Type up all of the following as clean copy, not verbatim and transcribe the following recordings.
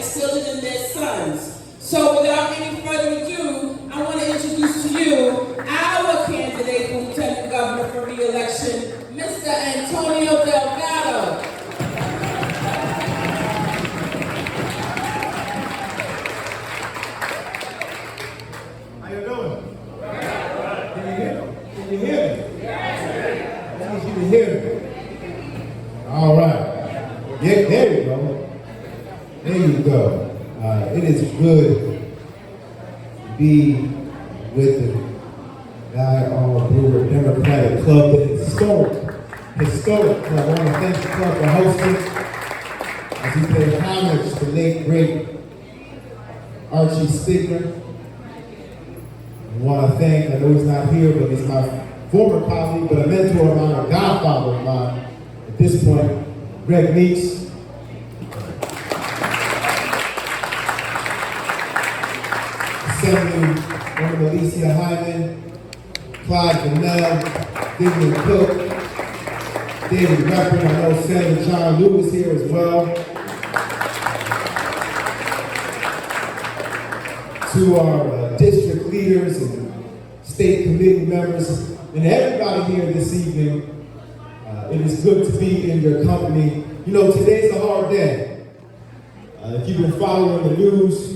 instilled it in their sons. So without any further ado, I want to introduce to you our candidate for Lieutenant Governor for re-election, Mr. Antonio Delgado. How you doing? Can you hear me? I need you to hear me. All right. Yeah, there you go. There you go. It is good to be with the guy on Brewer Democratic Club, the historic club. I want to thank the club for hosting as he paid homage to the late great Archie Stigler. I want to thank, I know he's not here, but he's my former colleague, but a mentor of mine, a godfather of mine at this point, Greg Meeks. Assemblywoman Alicia Hyman, Clyde Vanell, Vivian Cook, David Reppin, I know Senator John Lewis here as well. To our district leaders and state committee members, and everybody here this evening, it is good to be in your company. You know, today's a hard day. If you've been following the news,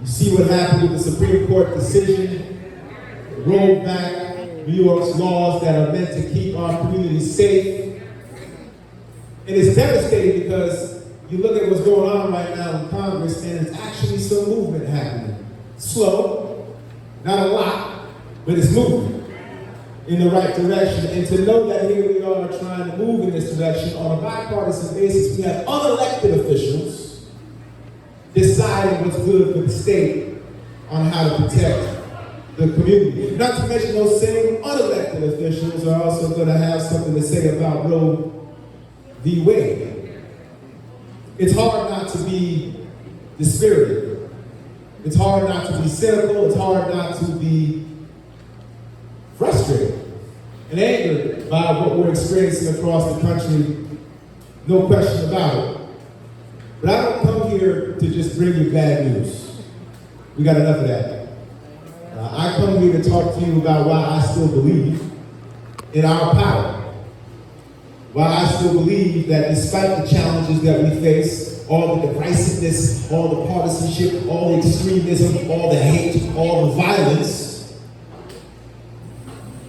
you see what happened with the Supreme Court decision, rolled back New York's laws that are meant to keep our communities safe. And it's devastating because you look at what's going on right now in Congress, and it's actually some movement happening. Slow, not a lot, but it's moving in the right direction. And to know that here we are trying to move in this direction on a bipartisan basis, we have unelected officials deciding what's good for the state on how to protect the community. Not to mention those same unelected officials are also going to have something to say about Roe v. Wade. It's hard not to be dispirited. It's hard not to be cynical. It's hard not to be frustrated and angered by what we're experiencing across the country. No question about it. But I don't come here to just bring you bad news. We got enough of that. I come here to talk to you about why I still believe in our power. Why I still believe that despite the challenges that we face, all the divisiveness, all the partisanship, all the extremism, all the hate, all the violence,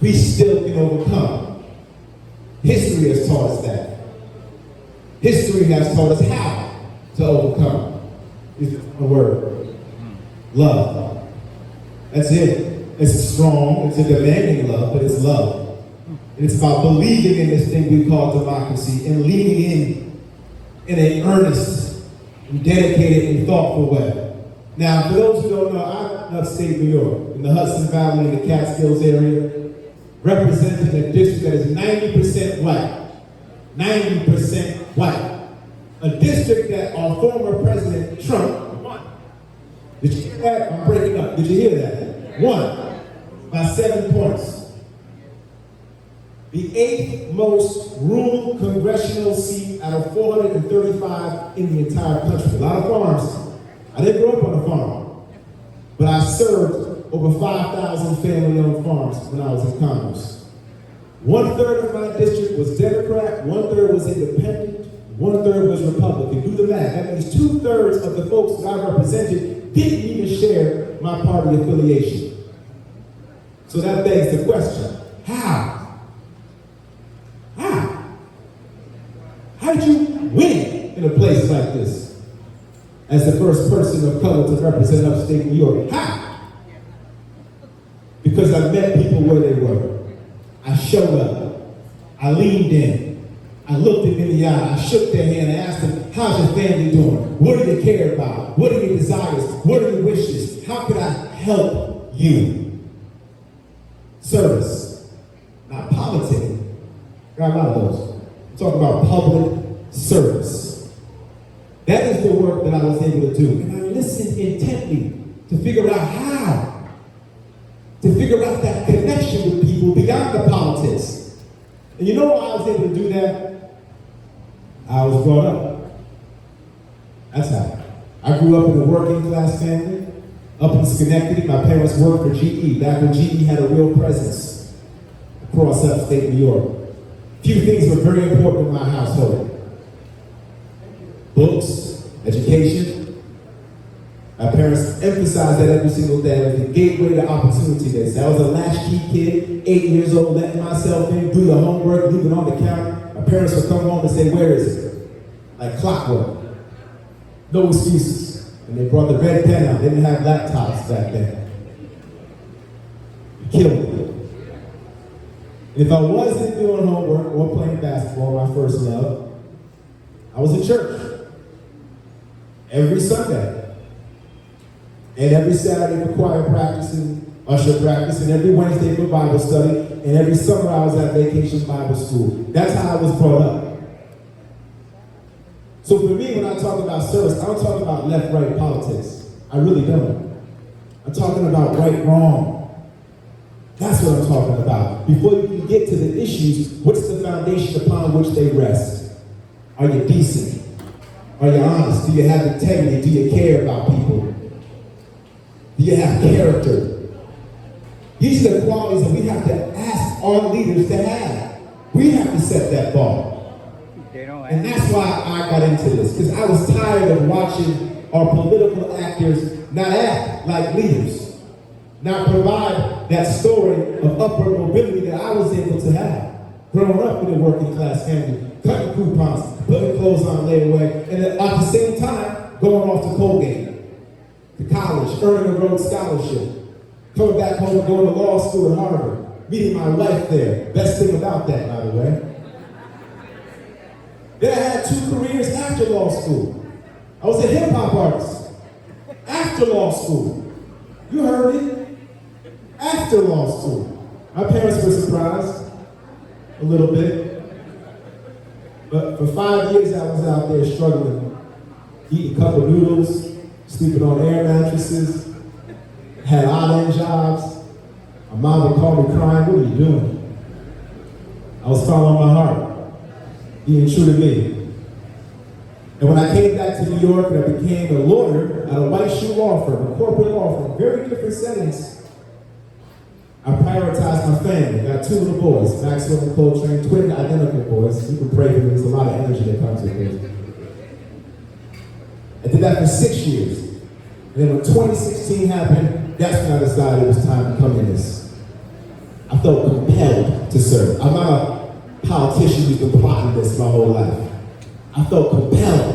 we still can overcome. History has taught us that. History has taught us how to overcome. Is a word. Love. That's it. It's strong, it's a demanding love, but it's love. And it's about believing in this thing we call democracy and leaning in an earnest and dedicated and thoughtful way. Now, for those who don't know, I'm in upstate New York, in the Hudson Valley and the Catskills area, representing a district that is 90% white. 90% white. A district that our former President Trump won. Did you hear that? I'm breaking up. Did you hear that? Won by 7 points. The 8th most rural congressional seat out of 435 in the entire country. A lot of farms. I didn't grow up on a farm, but I served over 5,000 family-owned farms when I was in Congress. 1/3 of my district was Democrat, 1/3 was independent, 1/3 was Republican. Do the math. That means 2/3 of the folks that I represented didn't even share my party affiliation. So that begs the question, how? How did you win in a place like this as the first person of color to represent upstate New York? How? Because I met people where they were. I showed up. I leaned in. I looked them in the eye. I shook their hand and asked them, how's your family doing? What do you care about? What are your desires? What are your wishes? How can I help you? Service, not politics. Got a lot of those. I'm talking about public service. That is the work that I was able to do. And I listened intently to figure out how. To figure out that connection with people beyond the politics. And you know why I was able to do that? I was brought up That's how. I grew up in a working class family, up in Schenectady. My parents worked for GE, back when GE had a real presence across upstate New York. Few things were very important in my household. Books, education. My parents emphasized that every single day. It was the gateway to opportunity. They said I was a latchkey kid, 8 years old, letting myself in, do the homework, leave it on the counter. My parents would come home and say, "Where is it?" Like clockwork. No excuses. And they brought the red pen out. They didn't have laptops back then. It killed me. And if I wasn't doing homework or playing basketball, my first love, I was in church every Sunday. And every Saturday for choir practice and usher practice, and every Wednesday for Bible study, and every summer I was at vacation Bible school. That's how I was brought up. So for me, when I talk about service, I don't talk about left-right politics. I really don't. I'm talking about right-wrong. That's what I'm talking about. Before you can get to the issues, what's the foundation upon which they rest? Are you decent? Are you honest? Do you have integrity? Do you care about people? Do you have character? These are the qualities that we have to ask our leaders to have. We have to set that bar. And that's why I got into this, because I was tired of watching our political actors not act like leaders, not provide that story of upward mobility that I was able to have. Growing up in a working class family, cutting coupons, putting clothes on layaway, and at the same time, going off to Colgate, to college, earning a Rhodes Scholarship, coming back home and going to law school at Harvard, meeting my wife there. Best thing about that, by the way. Then I had 2 careers after law school. I was a hip-hop artist after law school. You heard it. After law school. My parents were surprised a little bit. But for 5 years I was out there struggling, eating a cup of noodles, sleeping on air mattresses, had odd-end jobs. My mom would call me crying, "What are you doing?" I was following my heart, being true to me. And when I came back to New York and I became a lawyer at a white shoe law firm, a corporate law firm, very different settings, I prioritized my family. Got 2 little boys, Maxwell and Coltrane, twin identical boys. You can pray for me, there's a lot of energy that comes with it. I did that for 6 years. And then when 2016 happened, that's when I decided it was time to come in this. I felt compelled to serve. I'm not a politician who's been plotting this my whole life. I felt compelled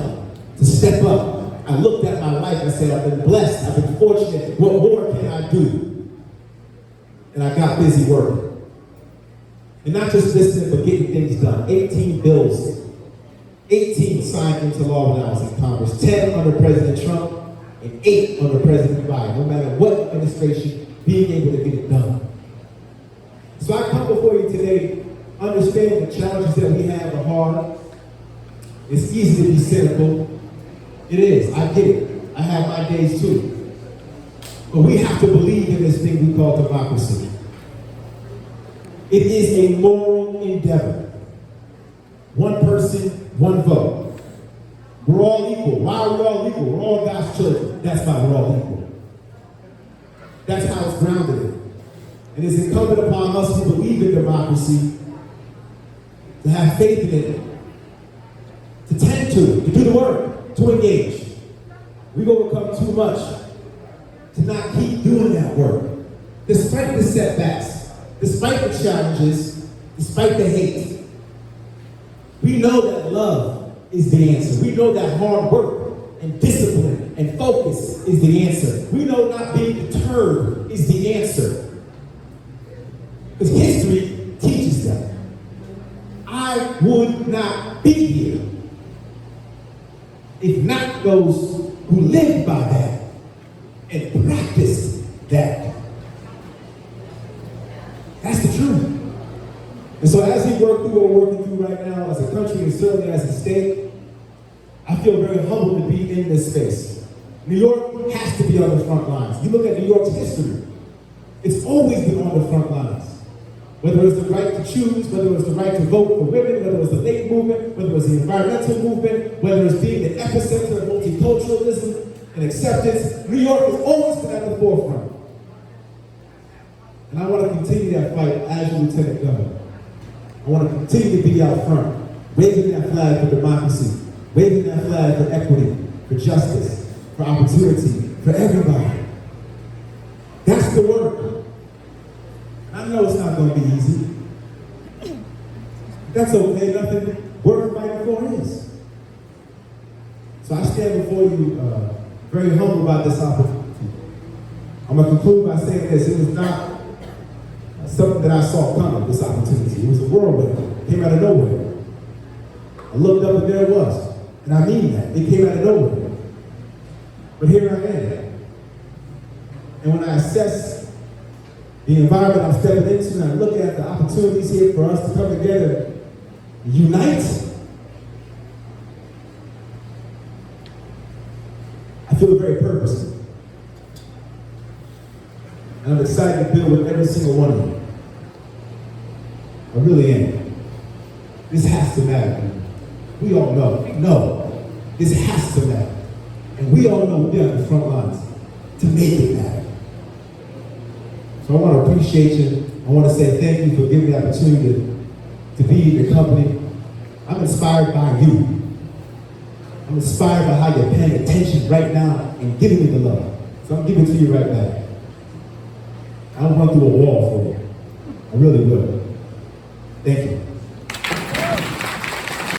to step up. I looked at my life and said, I've been blessed, I've been fortunate. What more can I do? And I got busy working. And not just listening, but getting things done. 18 bills. 18 signed into law when I was in Congress. 10 under President Trump and 8 under President Biden. No matter what administration, being able to get it done. So I come before you today, understanding the challenges that we have are hard. It's easy to be cynical. It is. I get it. I have my days too. But we have to believe in this thing we call democracy. It is a moral endeavor. One person, one vote. We're all equal. Why are we all equal? We're all God's children. That's why we're all equal. That's how it's grounded in. And it's incumbent upon us who believe in democracy to have faith in it, to tend to it, to do the work, to engage. We've overcome too much to not keep doing that work. Despite the setbacks, despite the challenges, despite the hate. We know that love is the answer. We know that hard work and discipline and focus is the answer. We know not being deterred is the answer. Because history teaches that. I would not be here if not those who lived by that and practiced that. That's the truth. And so as we work through what we're working through right now as a country and certainly as a state, I feel very humbled to be in this space. New York has to be on the front lines. You look at New York's history. It's always been on the front lines. Whether it's the right to choose, whether it's the right to vote for women, whether it's the late movement, whether it's the environmental movement, whether it's being the epicenter of multiculturalism and acceptance, New York has always been at the forefront. And I want to continue that fight as your lieutenant governor. I want to continue to be out front, waving that flag for democracy, waving that flag for equity, for justice, for opportunity, for everybody. That's the work. I know it's not going to be easy. That's okay, nothing worth fighting for is. So I stand before you very humble about this opportunity. I'm going to conclude by saying this. It was not something that I saw coming, this opportunity. It was a whirlwind. It came out of nowhere. I looked up and there it was. And I mean that. It came out of nowhere. But here I am. And when I assess the environment I'm stepping into and I look at the opportunities here for us to come together and unite, I feel very purposeful. And I'm excited to build with every single one of you. I really am. This has to matter, man. We all know. No, this has to matter. And we all know we're on the front lines to make it matter. So I want to appreciate you. I want to say thank you for giving me the opportunity to be in your company. I'm inspired by you. I'm inspired by how you're paying attention right now and giving me the love. So I'm giving it to you right back. I'll run through a wall for you. I really will. Thank you.